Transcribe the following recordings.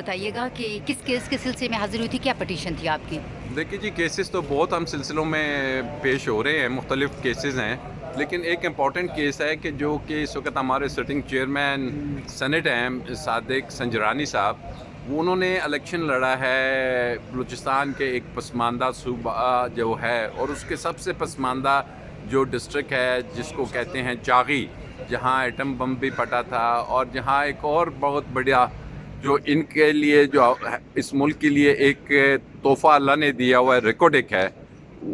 बताइएगा कि किस केस के सिलसिले में हाज़िर हुई थी? क्या पिटीशन थी आपकी? देखिए जी, केसेस तो बहुत हम सिलसिलों में पेश हो रहे हैं, मुख्तलिफ केसेस हैं, लेकिन एक इम्पॉर्टेंट केस है कि जो कि इस वक्त हमारे सिटिंग चेयरमैन सेनेट हैं सादिक संजरानी साहब, वो उन्होंने इलेक्शन लड़ा है बलूचिस्तान के एक पसमानदा सूबा जो है, और उसके सबसे पसमानदा जो डिस्ट्रिक्ट है जिसको कहते हैं चागी, जहाँ एटम बम भी फटा था और जहाँ एक और बहुत बढ़िया जो इनके लिए जो इस मुल्क के लिए एक तोहफा अल्लाह ने दिया हुआ है, रिकॉर्डिक है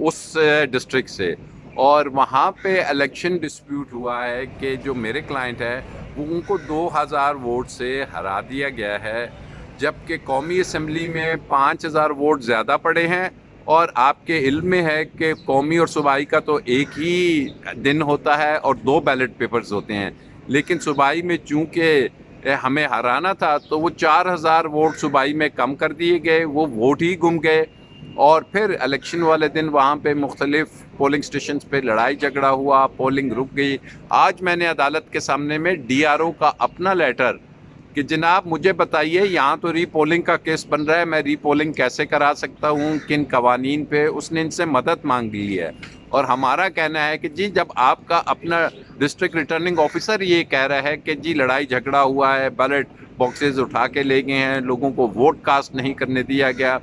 उस डिस्ट्रिक्ट से। और वहाँ पे इलेक्शन डिस्प्यूट हुआ है कि जो मेरे क्लाइंट है वो उनको 2000 वोट से हरा दिया गया है, जबकि कौमी असम्बली में 5000 वोट ज़्यादा पड़े हैं। और आपके इल्म में है कि कौमी और सूबाई का तो एक ही दिन होता है और 2 बैलेट पेपर्स होते हैं, लेकिन सूबाई में चूँकि हमें हराना था तो वो 4000 वोट सूबाई में कम कर दिए गए, वो वोट ही गुम गए। और फिर इलेक्शन वाले दिन वहाँ पे मुख्तलिफ पोलिंग स्टेशन पे लड़ाई झगड़ा हुआ, पोलिंग रुक गई। आज मैंने अदालत के सामने में DRO का अपना लेटर कि जनाब मुझे बताइए, यहाँ तो रीपोलिंग का केस बन रहा है, मैं रीपोलिंग कैसे करा सकता हूँ, किन कवानीन पे, उसने इनसे मदद मांग ली है। और हमारा कहना है कि जी जब आपका अपना डिस्ट्रिक्ट रिटर्निंग ऑफिसर ये कह रहा है कि जी लड़ाई झगड़ा हुआ है, बैलेट बॉक्सेस उठा के ले गए हैं, लोगों को वोट कास्ट नहीं करने दिया गया,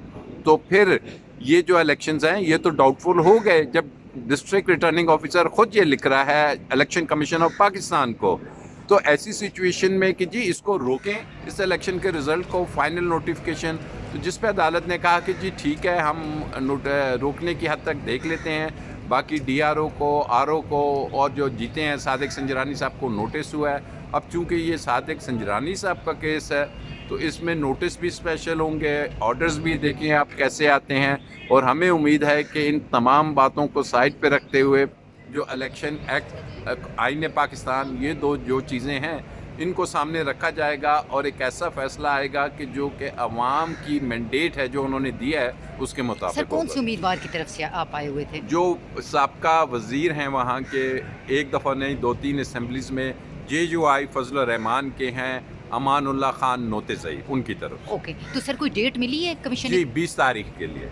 तो फिर ये जो इलेक्शंस हैं ये तो डाउटफुल हो गए जब डिस्ट्रिक्ट रिटर्निंग ऑफिसर खुद ये लिख रहा है इलेक्शन कमीशन ऑफ पाकिस्तान को। तो ऐसी सिचुएशन में कि जी इसको रोकें, इस इलेक्शन के रिज़ल्ट को, फाइनल नोटिफिकेशन, तो जिस पे अदालत ने कहा कि जी ठीक है हम रोकने की हद तक देख लेते हैं। बाकी DRO को, RO को और जो जीते हैं सादिक संजरानी साहब को नोटिस हुआ है। अब चूँकि ये सादिक संजरानी साहब का केस है तो इसमें नोटिस भी स्पेशल होंगे, ऑर्डर्स भी देखें आप कैसे आते हैं। और हमें उम्मीद है कि इन तमाम बातों को साइड पे रखते हुए जो इलेक्शन एक्ट, आईन पाकिस्तान, ये दो जो चीज़ें हैं इनको सामने रखा जाएगा और एक ऐसा फैसला आएगा कि जो कि अवाम की मैंडेट है जो उन्होंने दिया है उसके सर, मुताबिक कौन होगा। से उम्मीदवार की तरफ से आप आए हुए थे? जो साबका वज़ीर हैं वहाँ के, एक दफ़ा नहीं 2-3 असम्बलीज़ में JUI फजल रहमान के हैं, अमानुल्लाह खान नोतेज़ई, उनकी तरफ। ओके, तो सर कोई डेट मिली है कमीशन जी 20 तारीख के लिए।